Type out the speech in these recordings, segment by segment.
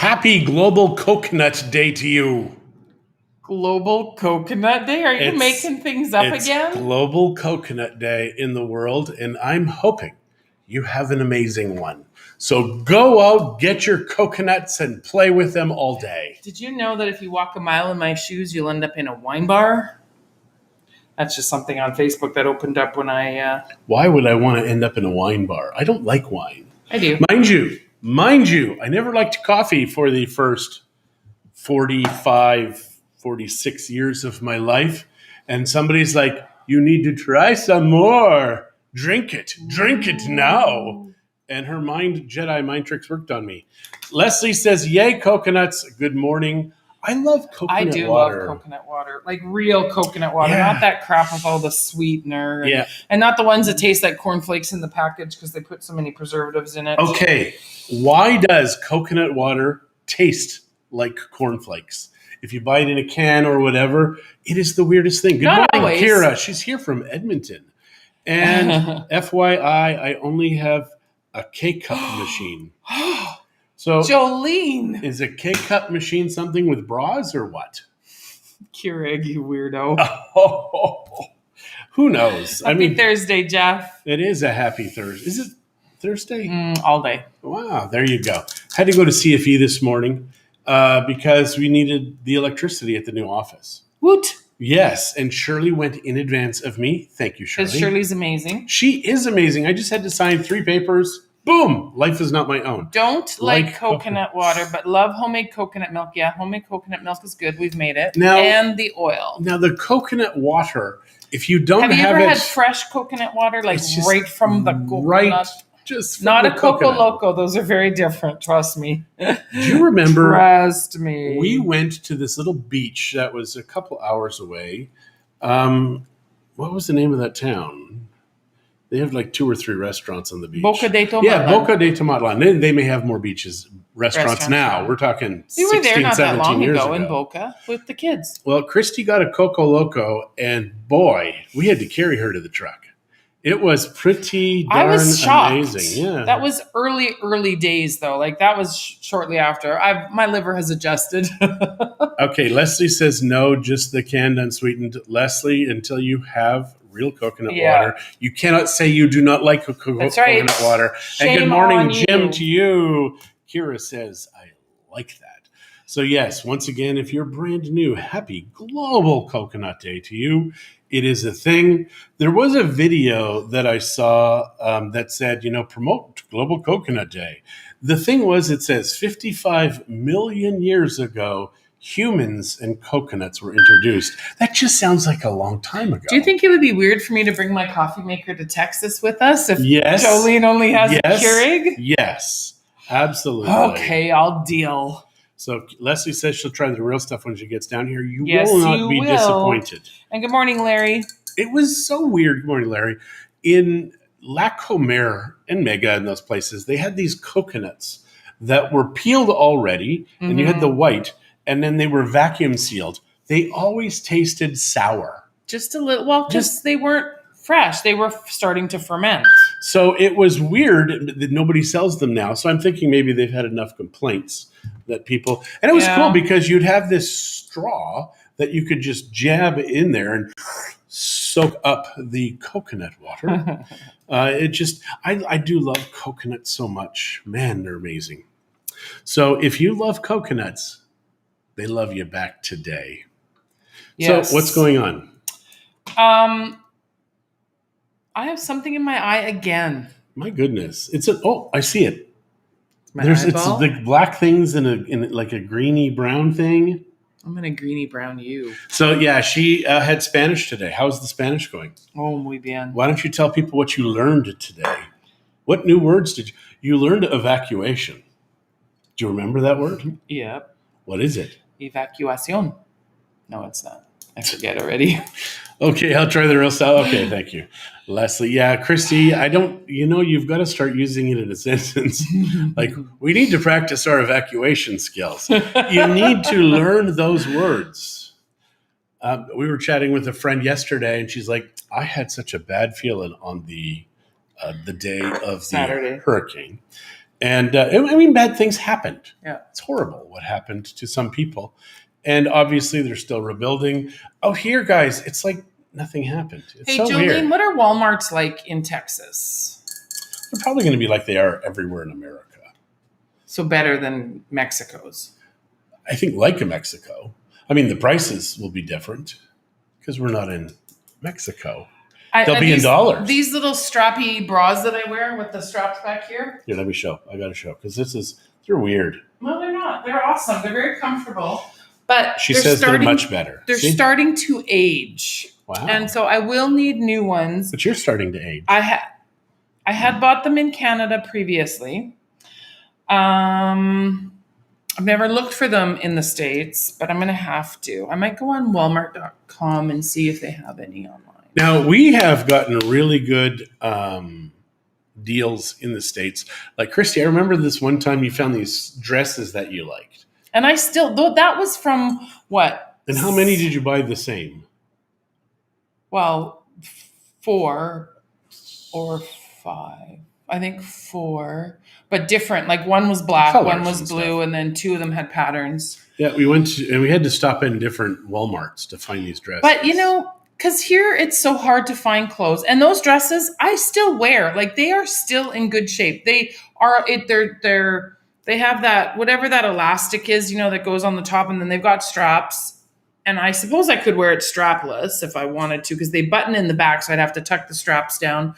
Happy Global Coconut Day to you. Global Coconut Day? Are you making things up again? It's Global Coconut Day in the world, and I'm hoping you have an amazing one. So go out, get your coconuts, and play with them all day. Did you know that if you walk a mile in my shoes, you'll end up in a wine bar? That's just something on Facebook that opened up when I... Why would I want to end up in a wine bar? I don't like wine. I do. Mind you, I never liked coffee for the first 46 years of my life. And somebody's like, you need to try some more. Drink it now. And her Jedi mind tricks worked on me. Leslie says, yay, coconuts. Good morning. I love coconut water. I do love coconut water, like real coconut water, not that crap with all the sweetener. And not the ones that taste like cornflakes in the package because they put so many preservatives in it. Okay, why does coconut water taste like cornflakes? If you buy it in a can or whatever, it is the weirdest thing. Good morning, Kira. She's here from Edmonton. And FYI, I only have a K-cup machine. So, Jolene, is a K-cup machine something with bras or what? Keurig, you weirdo. Who knows? Happy Thursday, Jeff. It is a happy Thursday. Is it Thursday? All day. Wow, there you go. Had to go to CFE this morning because we needed the electricity at the new office. Woot. Yes, and Shirley went in advance of me. Thank you, Shirley. Because Shirley's amazing. She is amazing. I just had to sign 3 papers. Boom! Life is not my own. Don't like coconut water, but love homemade coconut milk. Yeah, homemade coconut milk is good. We've made it. And the oil. Now, the coconut water, if you don't have it... Have you ever had fresh coconut water, like right from the coconut? Right, just from not the a Coco coconut. Loco. Those are very different. Trust me. Do you remember? Trust me. We went to this little beach that was a couple hours away. What was the name of that town? They have like 2 or 3 restaurants on the beach. Boca de Tomatlan. Yeah, Boca de Tomatlan. They may have more restaurants now. We're talking 16, 17 years ago. We were there not that long ago in Boca with the kids. Well, Christie got a Coco Loco, and boy, we had to carry her to the truck. It was pretty darn I was shocked. Amazing. Yeah. That was early days, though. Like, that was shortly after. My liver has adjusted. Okay, Leslie says no, just the canned unsweetened. Leslie, until you have real coconut water, you cannot say you do not like coconut water. Shame and good morning, on Jim, you. to you. Kira says, I like that. So yes, once again, if you're brand new, happy Global Coconut Day to you. It is a thing. There was a video that I saw that said, promote Global Coconut Day. The thing was, it says 55 million years ago, humans and coconuts were introduced. That just sounds like a long time ago. Do you think it would be weird for me to bring my coffee maker to Texas with us if Yes. Jolene only has a Keurig? Yes, absolutely. Okay, I'll deal. So Leslie says she'll try the real stuff when she gets down here. You will not be disappointed. And good morning, Larry. It was so weird. Good morning, Larry. In La Comère and Mega and those places, they had these coconuts that were peeled already, and you had the white, and then they were vacuum sealed. They always tasted sour. Just a little. Well, because they weren't fresh. They were starting to ferment. So it was weird that nobody sells them now. So I'm thinking maybe they've had enough complaints that people... And it was cool because you'd have this straw that you could just jab in there and soak up the coconut water. I do love coconuts so much. Man, they're amazing. So if you love coconuts, they love you back today. Yes. So what's going on? I have something in my eye again. My goodness. I see it. It's the black things in like a greeny brown thing. I'm going to greeny brown you. So yeah, she had Spanish today. How's the Spanish going? Oh, muy bien. Why don't you tell people what you learned today? What new words did you learned? Evacuation. Do you remember that word? Yep. What is it? Evacuación. No, it's not. I forget already. Okay, I'll try the real style. Okay, thank you. Leslie. Yeah, Christy, you've got to start using it in a sentence. Like, we need to practice our evacuation skills. You need to learn those words. We were chatting with a friend yesterday, and she's like, I had such a bad feeling on the day of the hurricane. And I mean, bad things happened. Yeah. It's horrible what happened to some people. And obviously, they're still rebuilding. Oh, here, guys, it's like nothing happened. It's hey, so Jolene, weird. what are Walmarts like in Texas? They're probably going to be like they are everywhere in America. So better than Mexico's. I think like in Mexico. I mean, the prices will be different because we're not in Mexico. They'll be in dollars. These little strappy bras that I wear with the straps back here. Here, let me show. I got to show because they're weird. No, they're not. They're awesome. They're very comfortable. But she says they're much better. They're starting to age. Wow. And so I will need new ones. But you're starting to age. I had bought them in Canada previously. I've never looked for them in the States, but I'm going to have to. I might go on Walmart.com and see if they have any online. Now, we have gotten really good deals in the States. Like, Christy, I remember this one time you found these dresses that you liked. And I still, though that was from what? And how many did you buy the same? Well, 4 or 5. I think 4, but different. Like one was black, one was blue, and then 2 of them had patterns. Yeah, we went to, and we had to stop in different Walmarts to find these dresses. But because here it's so hard to find clothes, and those dresses I still wear. Like they are still in good shape. They are they have that whatever that elastic is, that goes on the top, and then they've got straps. And I suppose I could wear it strapless if I wanted to, because they button in the back, so I'd have to tuck the straps down.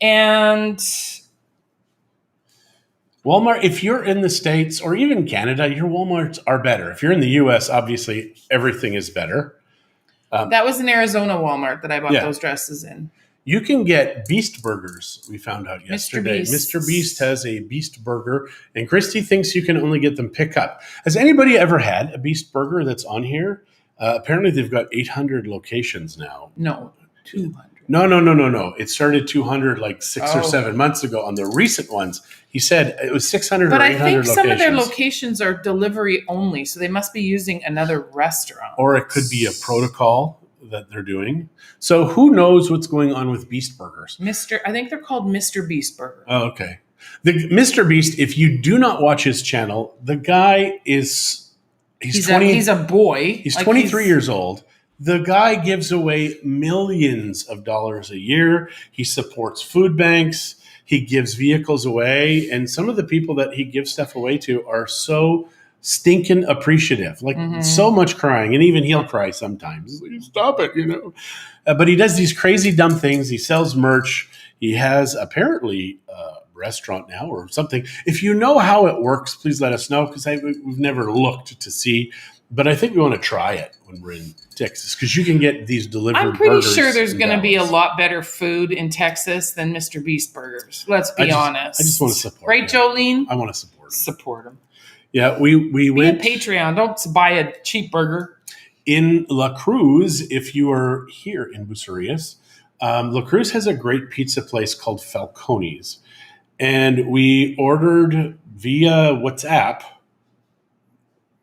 And Walmart, if you're in the States or even Canada, your Walmarts are better. If you're in the U.S., obviously everything is better. That was an Arizona Walmart that I bought those dresses in. You can get Beast Burgers, we found out yesterday. Mr. Beast has a Beast Burger, and Christy thinks you can only get them pick up. Has anybody ever had a Beast Burger that's on here? Apparently they've got 800 locations now. No, 200. No. It started 200 like 6 or 7 months ago on the recent ones. He said it was 600 or 800 locations. But I think some of their locations are delivery only, so they must be using another restaurant. Or it could be a protocol that they're doing. So who knows what's going on with Beast Burgers? I think they're called Mr. Beast Burger. Oh, okay. The Mr. Beast, if you do not watch his channel, the guy is he's a boy. He's 23 years old. The guy gives away millions of dollars a year. He supports food banks. He gives vehicles away. And some of the people that he gives stuff away to are so stinking appreciative, so much crying. And even he'll cry sometimes. Stop it, But he does these crazy dumb things. He sells merch. He has apparently a restaurant now or something. If you know how it works, please let us know, because we've never looked to see. But I think we want to try it when we're in Texas, because you can get these delivered burgers. I'm pretty sure there's going to be a lot better food in Texas than Mr. Beast Burgers. Let's be honest. I just want to support right, Jolene? I want to support him. Support him. Yeah, we went. Be a Patreon. Don't buy a cheap burger. In La Cruz, if you are here in Bucerias, La Cruz has a great pizza place called Falcone's. And we ordered via WhatsApp.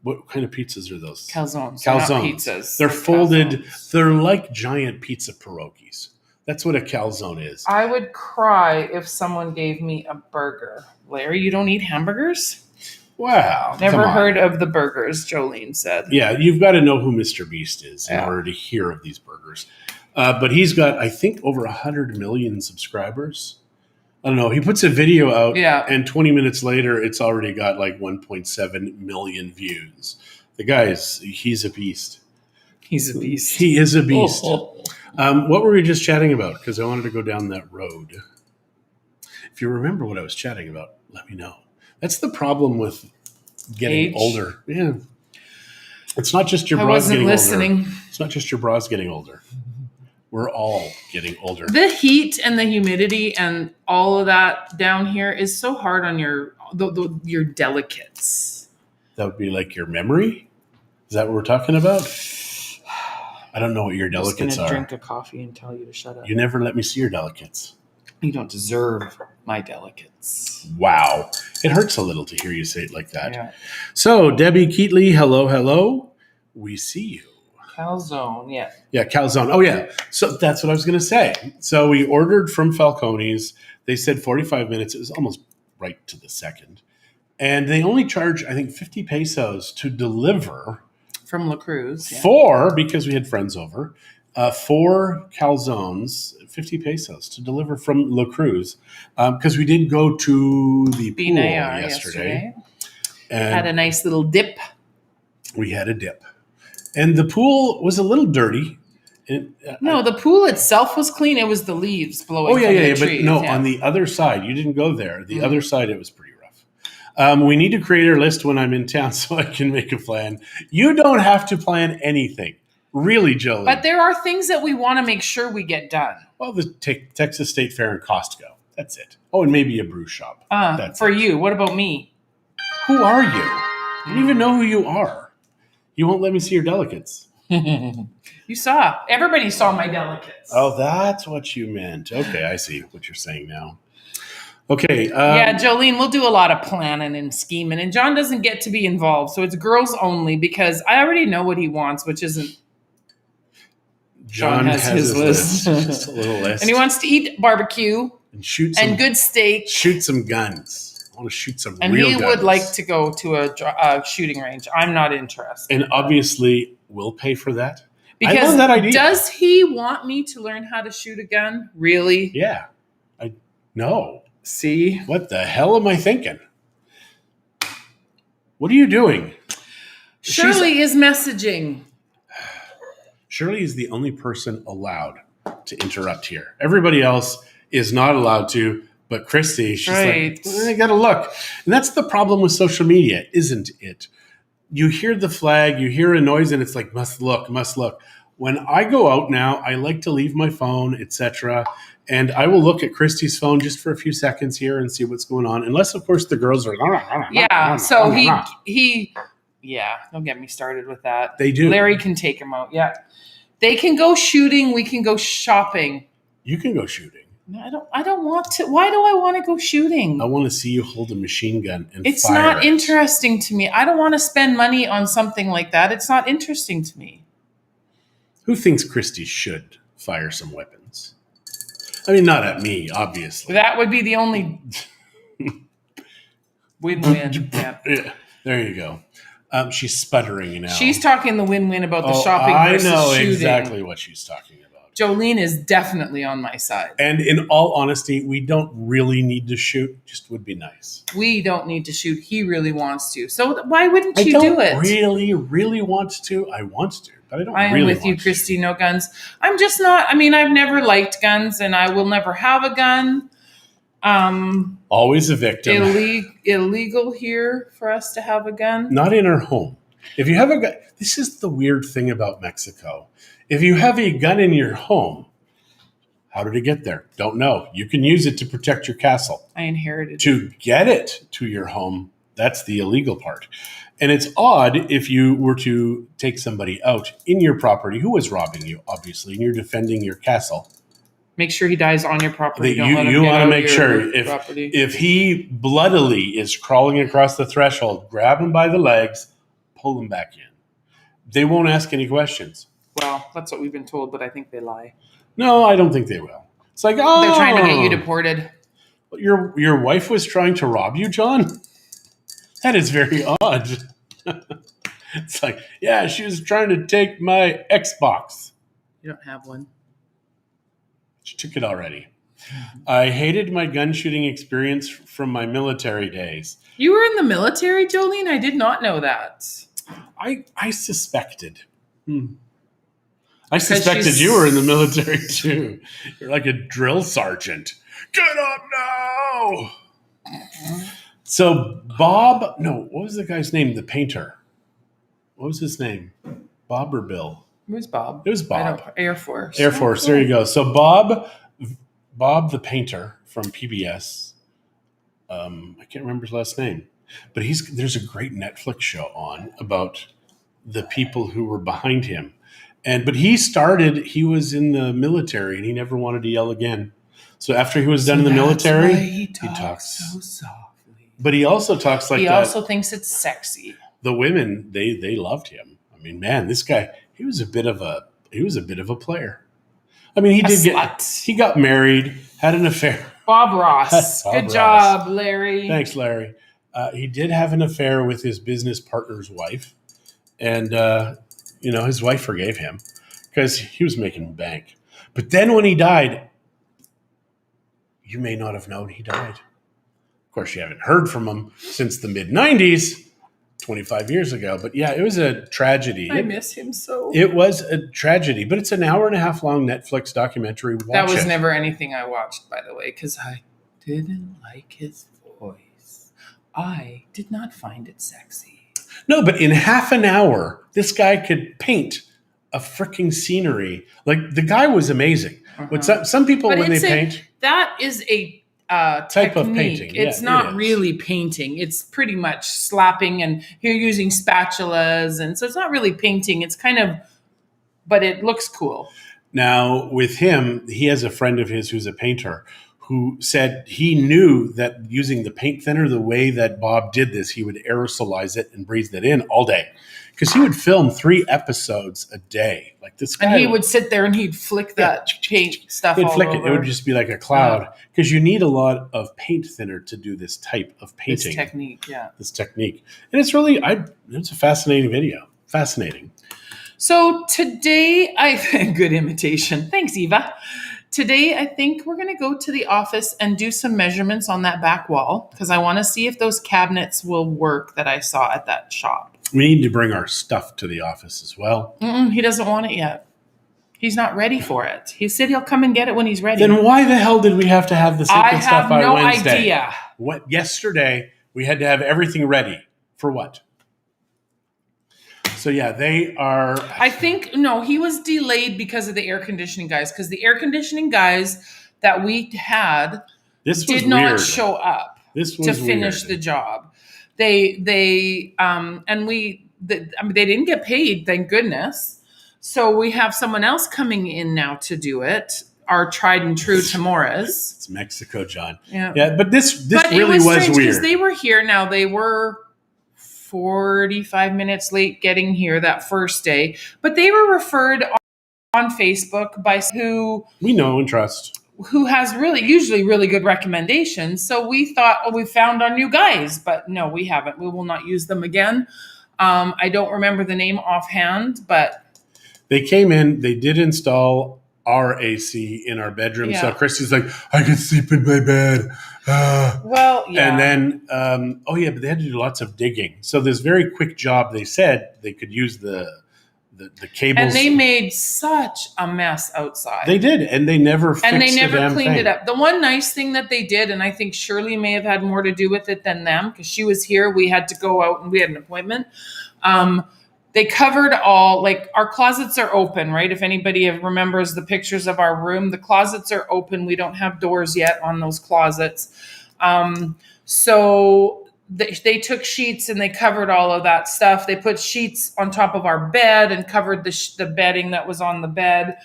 What kind of pizzas are those? Calzones. Not pizzas. They're folded. Calzones. They're like giant pizza pierogies. That's what a calzone is. I would cry if someone gave me a burger. Larry, you don't eat hamburgers? Wow. Never heard of the burgers, Jolene said. Yeah, you've got to know who Mr. Beast is in order to hear of these burgers. But he's got, I think, over 100 million subscribers. I don't know. He puts a video out, and 20 minutes later, it's already got like 1.7 million views. The guy he's a beast. He's a beast. He is a beast. What were we just chatting about? Because I wanted to go down that road. If you remember what I was chatting about, let me know. That's the problem with getting older. Yeah. It's not just your bras getting older. It's not just your bras getting older. We're all getting older. The heat and the humidity and all of that down here is so hard on your delicates. That would be like your memory? Is that what we're talking about? I don't know what your delicates are. I'm just going to drink a coffee and tell you to shut up. You never let me see your delicates. You don't deserve my delicates. Wow. It hurts a little to hear you say it like that. Yeah. So, Debbie Keatley, hello. We see you. Calzone, yeah. Yeah, calzone. Oh, yeah. So that's what I was going to say. So we ordered from Falcone's. They said 45 minutes. It was almost right to the second. And they only charge, I think, 50 pesos to deliver. From La Cruz. Yeah. Four, because we had friends over, 4 calzones, 50 pesos to deliver from La Cruz. Because we did go to the pool yesterday. And had a nice little dip. We had a dip. And the pool was a little dirty. No, the pool itself was clean. It was the leaves blowing from the trees. But no, on the other side, you didn't go there. The other side, it was pretty rough. We need to create our list when I'm in town so I can make a plan. You don't have to plan anything. Really, Jolie. But there are things that we want to make sure we get done. Well, the Texas State Fair and Costco. That's it. Oh, and maybe a brew shop. For you. What about me? Who are you? I don't even know who you are. You won't let me see your delicates. You saw. Everybody saw my delicates. Oh, that's what you meant. Okay, I see what you're saying now. Okay. Yeah, Jolene, we'll do a lot of planning and scheming, and John doesn't get to be involved, so it's girls only because I already know what he wants, which isn't. John has his list. Just a little list. And he wants to eat barbecue and good steak. Shoot some guns. I want to shoot some and real he guns. would like to go to a shooting range. I'm not interested. And obviously, we'll pay for that. Because I love that idea. Does he want me to learn how to shoot a gun? Really? Yeah. No. See? What the hell am I thinking? What are you doing? Shirley is messaging. Shirley is the only person allowed to interrupt here. Everybody else is not allowed to, but Christie, she's like, I gotta look. And that's the problem with social media, isn't it? You hear the flag, you hear a noise, and it's like, must look, must look. When I go out now, I like to leave my phone, etc., and I will look at Christie's phone just for a few seconds here and see what's going on. Unless, of course, the girls are. Yeah. So he. Yeah. Don't get me started with that. They do. Larry can take him out. Yeah. They can go shooting. We can go shopping. You can go shooting. No, I don't want to. Why do I want to go shooting? I want to see you hold a machine gun and it's fire not it. Interesting to me. I don't want to spend money on something like that. It's not interesting to me. Who thinks Christie should fire some weapons? I mean, not at me, obviously. That would be the only win-win. Yeah. There you go. She's sputtering now. She's talking the win-win about the shopping versus shooting. I know exactly what she's talking about. Jolene is definitely on my side. And in all honesty, we don't really need to shoot. Just would be nice. We don't need to shoot. He really wants to. So why wouldn't you do it? I don't really want to. I want to. But I don't am with you, Christie. No guns. I'm just not. I mean, I've never liked guns, and I will never have a gun. Always a victim. Illegal here for us to have a gun. Not in our home. If you have a gun, this is the weird thing about Mexico. If you have a gun in your home, how did it get there? Don't know. You can use it to protect your castle. I inherited it. To get it to your home, that's the illegal part. And it's odd if you were to take somebody out in your property who was robbing you, obviously, and you're defending your castle. Make sure he dies on your property. You want to make sure if he bloodily is crawling across the threshold, grab him by the legs, pull him back in. They won't ask any questions. Well, that's what we've been told, but I think they lie. No, I don't think they will. It's like, oh, they're trying to get you deported. Your wife was trying to rob you, John? That is very odd. It's like, yeah, she was trying to take my Xbox. You don't have one. She took it already. I hated my gun shooting experience from my military days. You were in the military, Jolene? I did not know that. I suspected. I suspected you were in the military too. You're like a drill sergeant. Get up now! So what was the guy's name? The painter. What was his name? Bob or Bill? It was Bob. It was Bob. Air Force. Air Force. There you go. So Bob the painter from PBS. I can't remember his last name, but there's a great Netflix show on about the people who were behind him. But he was in the military and he never wanted to yell again. So after he was done in the military, he talks so softly. But he also talks like that. He also thinks it's sexy. The women, they loved him. I mean, man, this guy, he was a bit of a player. I mean, Slut. he got married, had an affair. Bob Ross. Bob Good Ross. job, Larry. Thanks, Larry. He did have an affair with his business partner's wife, and his wife forgave him because he was making bank. But then when he died, you may not have known he died. Of course, you haven't heard from him since the mid-'90s, 25 years ago. But yeah, it was a tragedy. I miss him so. It was a tragedy, but it's an hour-and-a-half long Netflix documentary. That was never anything I watched, by the way, because I didn't like his voice. I did not find it sexy. No, but in half an hour, this guy could paint a freaking scenery. Like, the guy was amazing. But some people, when they paint... That is a type technique. of painting. It's not really painting. It's pretty much slapping, and you're using spatulas. And so it's not really painting. It's kind of... But it looks cool. Now, with him, he has a friend of his who's a painter who said he knew that using the paint thinner, the way that Bob did this, he would aerosolize it and breathe it in all day. Because he would film 3 episodes a day. Like this guy. And he would sit there and he'd flick that paint stuff He'd all flick over. It would just be like a cloud. Because you need a lot of paint thinner to do this type of painting. This technique, yeah. This technique. And it's really, it's a fascinating video. Fascinating. So today, good imitation. Thanks, Eva. Today, I think we're going to go to the office and do some measurements on that back wall because I want to see if those cabinets will work that I saw at that shop. We need to bring our stuff to the office as well. He doesn't want it yet. He's not ready for it. He said he'll come and get it when he's ready. Then why the hell did we have to have the secret stuff by no Wednesday? idea. Yesterday, we had to have everything ready. For what? So, yeah, they are... I think, no, he was delayed because of the air conditioning guys. Because the air conditioning guys that we had did not show up to finish the job. They didn't get paid, thank goodness. So we have someone else coming in now to do it. Our tried and true Tamoras. It's Mexico, John. Yeah, but this really was weird because they were here. Now they were 45 minutes late getting here that first day, but they were referred on Facebook by who we know and trust, who has usually really good recommendations. So we thought, we found our new guys, but no, we haven't. We will not use them again. I don't remember the name offhand, but they came in, they did install our AC in our bedroom. Yeah. So Christie's like, I can sleep in my bed. Well, yeah. And then, but they had to do lots of digging. So this very quick job, they said they could use the cables. And they made such a mess outside. They did, and they never fixed and they never the damn cleaned thing. it up. The one nice thing that they did, and I think Shirley may have had more to do with it than them, because she was here. We had to go out and we had an appointment. They covered all, like, our closets are open, right? If anybody remembers the pictures of our room, the closets are open. We don't have doors yet on those closets. So they took sheets and they covered all of that stuff. They put sheets on top of our bed and covered the bedding that was on the bed.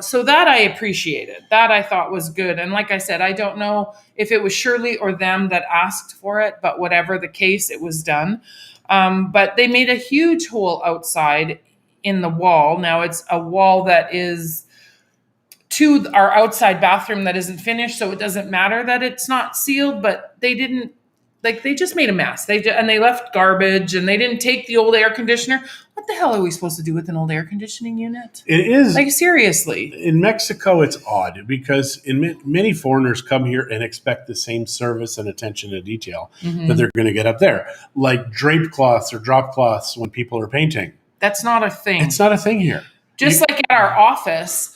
So that I appreciated. That I thought was good. And like I said, I don't know if it was Shirley or them that asked for it, but whatever the case, it was done. But they made a huge hole outside in the wall. Now it's a wall that is to our outside bathroom that isn't finished. So it doesn't matter that it's not sealed, but they didn't, they just made a mess. And they left garbage and they didn't take the old air conditioner. What the hell are we supposed to do with an old air conditioning unit? It is. Like, seriously. In Mexico, it's odd because many foreigners come here and expect the same service and attention to detail that they're going to get up there. Like drape cloths or drop cloths when people are painting. That's not a thing. It's not a thing here. Just like at our office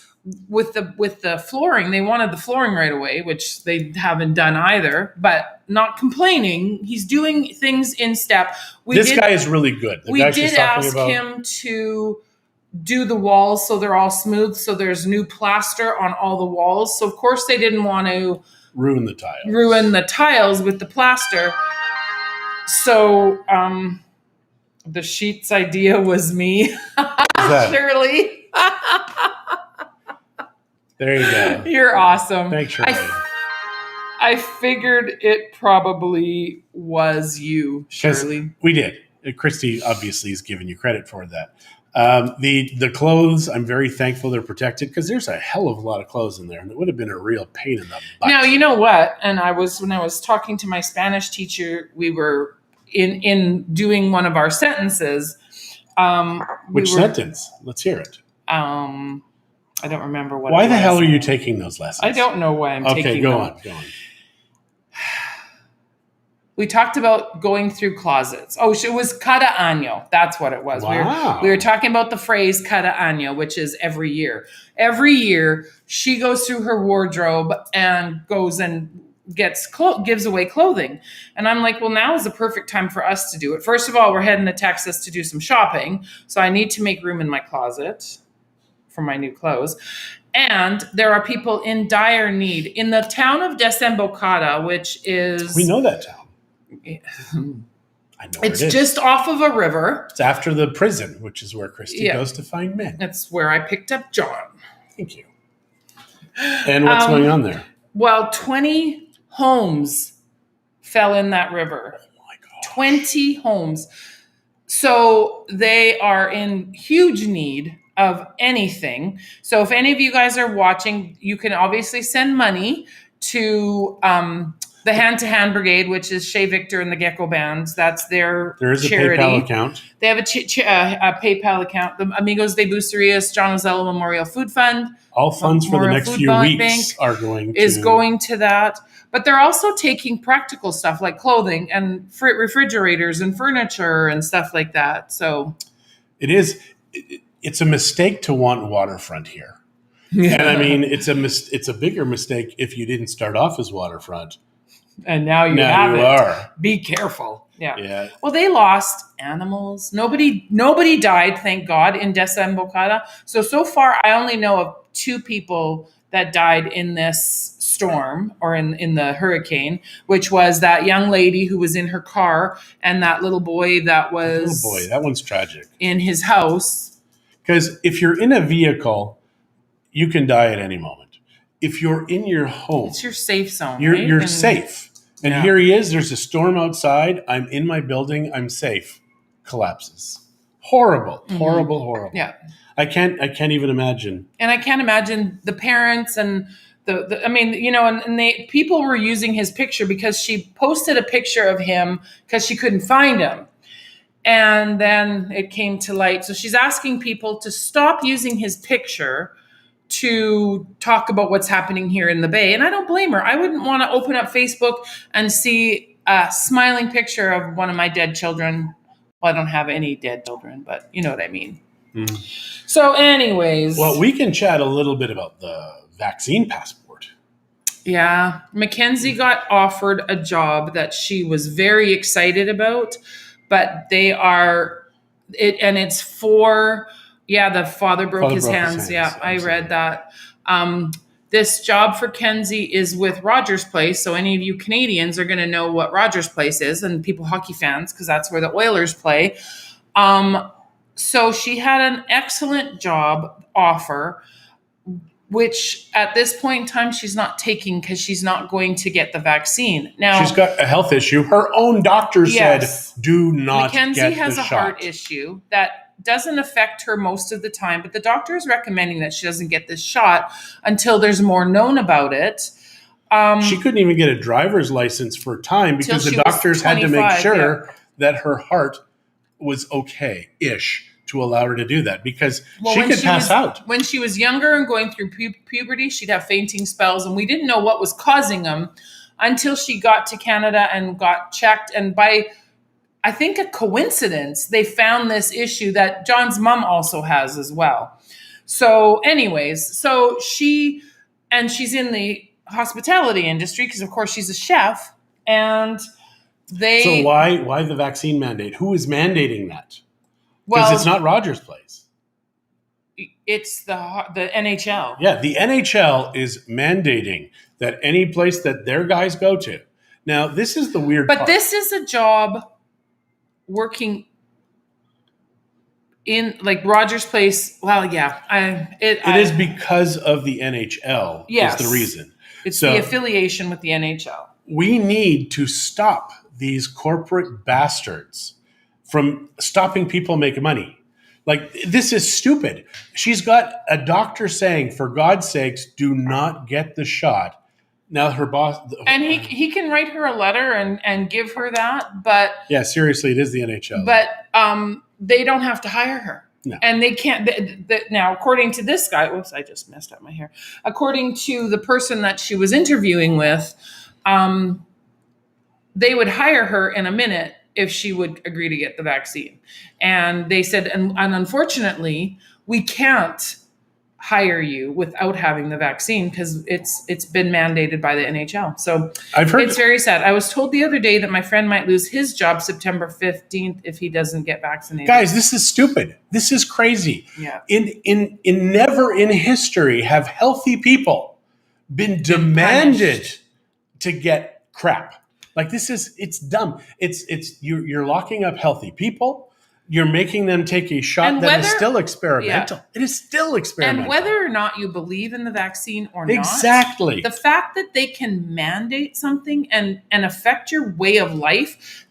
with the flooring, they wanted the flooring right away, which they haven't done either, but not complaining. He's doing things in step. This guy is really good. We did ask him to do the walls so they're all smooth, so there's new plaster on all the walls. So of course they didn't want to ruin the tiles with the plaster. So the sheets idea was me. Shirley. There you go. You're awesome. Thanks, Shirley. I figured it probably was you, Shirley. We did. Christie obviously is giving you credit for that. The clothes, I'm very thankful they're protected because there's a hell of a lot of clothes in there, and it would have been a real pain in the butt. Now, you know what? And when I was talking to my Spanish teacher, we were in doing one of our sentences. Which sentence? Let's hear it. I don't remember what. Why the hell are you taking those lessons? I don't know why I'm taking them. Okay, go on. We talked about going through closets. Oh, it was cada año. That's what it was. Wow. We were talking about the phrase cada año, which is every year. Every year, she goes through her wardrobe and goes and gives away clothing. And I'm like, well, now is the perfect time for us to do it. First of all, we're heading to Texas to do some shopping. So I need to make room in my closet for my new clothes. And there are people in dire need. In the town of Desembocada, which is... We know that town. I know it's just off of a river. It's after the prison, which is where Christie goes to find men. That's where I picked up John. Thank you. And what's going on there? Well, 20 homes fell in that river. Oh my God. 20 homes. So they are in huge need of anything. So if any of you guys are watching, you can obviously send money to the Hand to Hand Brigade, which is Shea Victor and the Gecko Bands. That's their There is charity. A PayPal account. They have a PayPal account. The Amigos de Bucerias John Ozello Memorial Food Fund. All funds for the next few weeks are going to that. But they're also taking practical stuff like clothing and refrigerators and furniture and stuff like that. So it's a mistake to want waterfront here. Yeah. And I mean, it's a bigger mistake if you didn't start off as waterfront. And now you are. Be careful. Yeah. Well, they lost animals. Nobody died, thank God, in Desembocada. So far, I only know of 2 people that died in this storm or in the hurricane, which was that young lady who was in her car and that little boy that was... Little boy, that one's tragic. In his house. Because if you're in a vehicle, you can die at any moment. If you're in your home... It's your safe zone, right? You're and, safe. And here he is. There's a storm outside. I'm in my building. I'm safe. Collapses. Horrible. Horrible. Yeah. I can't even imagine. And I can't imagine the parents and the I mean, you know, and people were using his picture because she posted a picture of him because she couldn't find him. And then it came to light. So she's asking people to stop using his picture to talk about what's happening here in the Bay. And I don't blame her. I wouldn't want to open up Facebook and see a smiling picture of one of my dead children. Well, I don't have any dead children, but you know what I mean. Mm-hmm. So anyways. Well, we can chat a little bit about the vaccine passport. Yeah. Mackenzie got offered a job that she was very excited about, but they are, it's for... Yeah, the father broke his hands. Yeah, I read that. This job for Kenzie is with Rogers Place. So any of you Canadians are going to know what Rogers Place is, and people hockey fans, because that's where the Oilers play. So she had an excellent job offer, which at this point in time she's not taking because she's not going to get the vaccine. Now she's got a health issue. Her own doctor said, "Do not get the shot." Mackenzie has a heart issue that doesn't affect her most of the time, but the doctor is recommending that she doesn't get this shot until there's more known about it. She couldn't even get a driver's license for time because the doctors had to make sure that her heart was okay-ish to allow her to do that because she could pass out. When she was younger and going through puberty, she'd have fainting spells, and we didn't know what was causing them until she got to Canada and got checked. And by, I think, a coincidence, they found this issue that John's mom also has as well. So anyways, she's in the hospitality industry because, of course, she's a chef. And So why the vaccine mandate? Who is mandating that? Because it's not Rogers Place. It's the NHL. Yeah, the NHL is mandating that any place that their guys go to. Now, this is the weird part. But this is a job working in like Rogers Place. Well, yeah, it is because of the NHL. Yes, is the reason. It's the affiliation with the NHL. We need to stop these corporate bastards from stopping people making money. Like, this is stupid. She's got a doctor saying, for God's sakes, do not get the shot. Now her boss... And he can write her a letter and give her that, but... Yeah, seriously, it is the NHL. But they don't have to hire her. No. And they can't... Now, according to this guy... Whoops, I just messed up my hair. According to the person that she was interviewing with, they would hire her in a minute if she would agree to get the vaccine. And they said, and unfortunately, we can't hire you without having the vaccine because it's been mandated by the NHL. So it's very sad. I was told the other day that my friend might lose his job September 15th if he doesn't get vaccinated. Guys, this is stupid. This is crazy. Yeah. In never in history have healthy people been demanded to get crap. Like, it's dumb. You're locking up healthy people. You're making them take a shot that is still experimental. Yeah. It is still experimental. And whether or not you believe in the vaccine or not, exactly, the fact that they can mandate something and affect your way of life,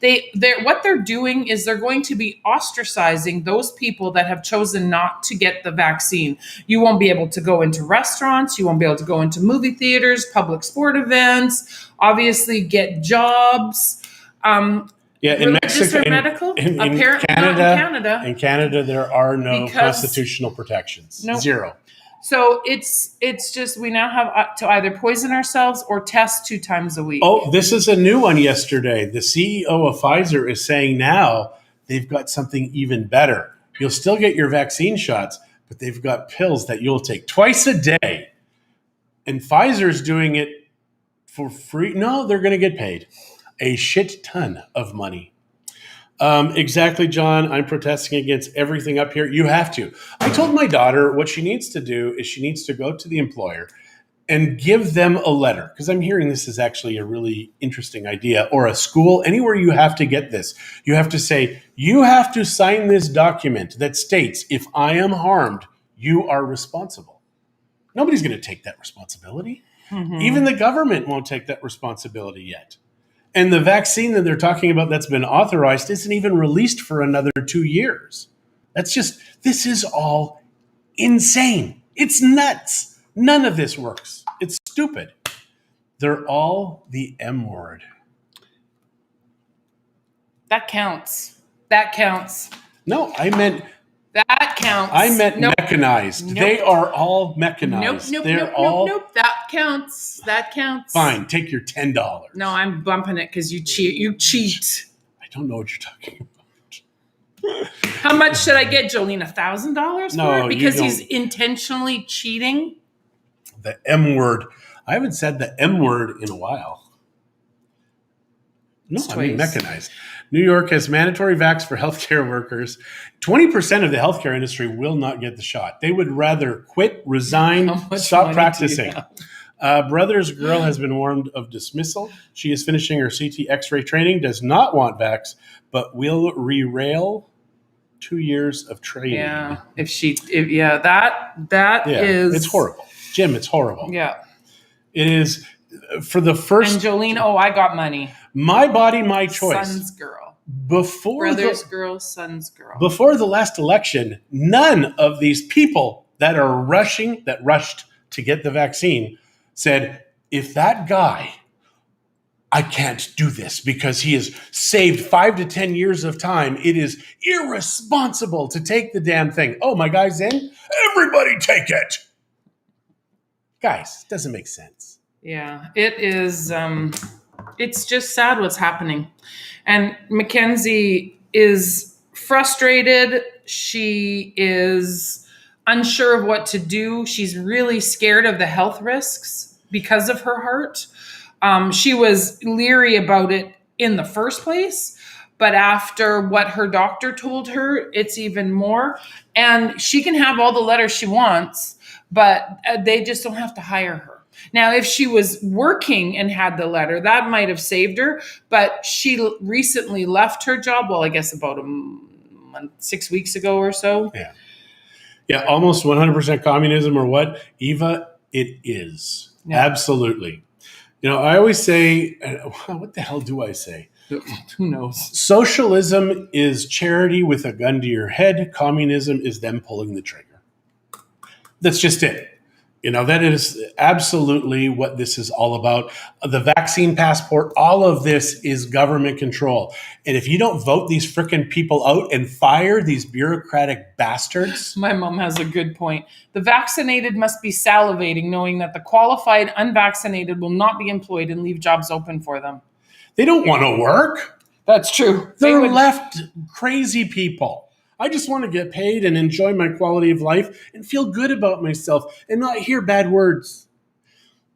what they're doing is they're going to be ostracizing those people that have chosen not to get the vaccine. You won't be able to go into restaurants. You won't be able to go into movie theaters, public sport events, obviously get jobs. Yeah, in Mexico, medical? in Canada, in Canada, there are no constitutional protections. Nope. Zero. So it's just we now have to either poison ourselves or test 2 times a week. Oh, this is a new one yesterday. The CEO of Pfizer is saying now they've got something even better. You'll still get your vaccine shots, but they've got pills that you'll take twice a day. And Pfizer's doing it for free. No, they're going to get paid a shit ton of money. Exactly, John. I'm protesting against everything up here. You have to. I told my daughter what she needs to do is she needs to go to the employer and give them a letter, because I'm hearing this is actually a really interesting idea, or a school, anywhere you have to get this. You have to say, you have to sign this document that states, if I am harmed, you are responsible. Nobody's going to take that responsibility. Mm-hmm. Even the government won't take that responsibility yet. And the vaccine that they're talking about that's been authorized isn't even released for another 2 years. This is all insane. It's nuts. None of this works. It's stupid. They're all the M word. That counts. That counts. No, I meant... That counts. I meant mechanized. Nope. They are all mechanized. Nope. That counts. That counts. Fine. Take your $10. No, I'm bumping it because you cheat. You cheat. I don't know what you're talking about. How much should I get, Jolene? $1,000 no, for it? Because he's intentionally cheating? The M word. I haven't said the M word in a while. No, I mean mechanized. New York has mandatory vax for healthcare workers. 20% of the healthcare industry will not get the shot. They would rather quit, resign, stop practicing. Brother's girl has been warned of dismissal. She is finishing her CT X-ray training, does not want vax, but will re-rail 2 years of training. Yeah, that is... It's horrible. Jim, it's horrible. Yeah. It is for the first... And Jolene, I got money. My body, my choice. Son's girl. Brother's girl, son's girl. Before the last election, none of these people that rushed to get the vaccine said, if that guy, I can't do this because he has saved 5 to 10 years of time, it is irresponsible to take the damn thing. Oh, my guy's in? Everybody take it. Guys, it doesn't make sense. Yeah, it is. It's just sad what's happening. And Mackenzie is frustrated. She is unsure of what to do. She's really scared of the health risks because of her heart. She was leery about it in the first place, but after what her doctor told her, it's even more. And she can have all the letters she wants, but they just don't have to hire her. Now, if she was working and had the letter, that might have saved her. But she recently left her job. Well, I guess about 6 weeks ago or so. Yeah. Yeah, almost 100% communism or what? Eva, it is. Yeah. Absolutely. I always say, what the hell do I say? Who knows? Socialism is charity with a gun to your head. Communism is them pulling the trigger. That's just it. That is absolutely what this is all about. The vaccine passport, all of this is government control. And if you don't vote these frickin' people out and fire these bureaucratic bastards. My mom has a good point. The vaccinated must be salivating, knowing that the qualified unvaccinated will not be employed and leave jobs open for them. They don't want to work. That's true. They're left crazy people. I just want to get paid and enjoy my quality of life and feel good about myself and not hear bad words.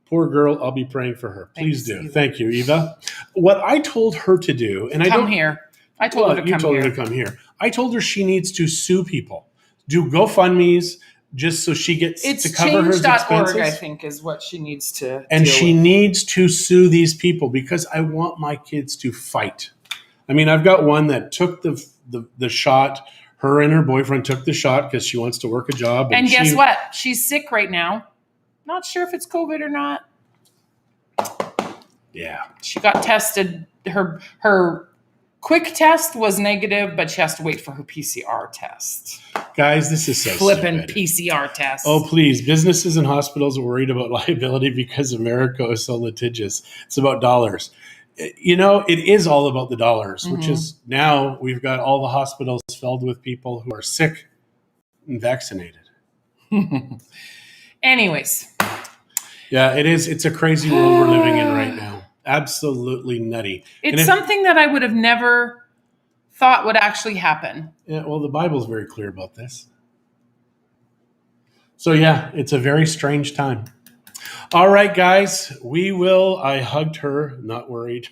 Poor girl, I'll be praying for her. Please do. Eva. Thank you, Eva. What I told her to do, and come here. I told her to come here. You told her to come here. I told her she needs to sue people. Do GoFundMes just so she gets to cover her expenses. Change.org, I think, is what she needs to And deal she with. needs to sue these people because I want my kids to fight. I mean, I've got one that took the shot. Her and her boyfriend took the shot because she wants to work a job. And guess what? She's sick right now. Not sure if it's COVID or not. Yeah. She got tested. Her quick test was negative, but she has to wait for her PCR test. Guys, this is so flipping stupid. PCR test. Oh, please. Businesses and hospitals are worried about liability because America is so litigious. It's about dollars. It is all about the dollars, which is now we've got all the hospitals filled with people who are sick and vaccinated. Anyways. Yeah, it is. It's a crazy world we're living in right now. Absolutely nutty. It's something that I would have never thought would actually happen. Yeah, well, the Bible's very clear about this. So, yeah, it's a very strange time. All right, guys, I hugged her, not worried.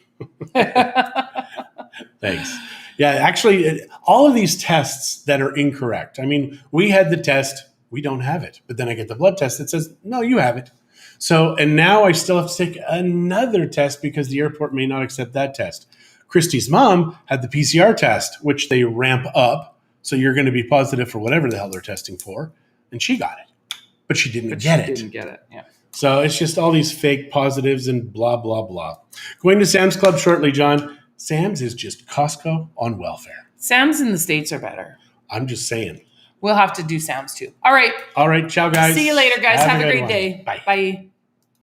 Thanks. Yeah, actually, all of these tests that are incorrect. I mean, we had the test, we don't have it. But then I get the blood test that says, no, you have it. So, and now I still have to take another test because the airport may not accept that test. Christie's mom had the PCR test, which they ramp up. So you're going to be positive for whatever the hell they're testing for. And she got it. But she didn't get it. Yeah. So it's just all these fake positives and blah, blah, blah. Going to Sam's Club shortly, John. Sam's is just Costco on welfare. Sam's in the States are better. I'm just saying. We'll have to do Sam's too. All right. All right. Ciao, guys. See you later, guys. Have a great day. Bye. Bye.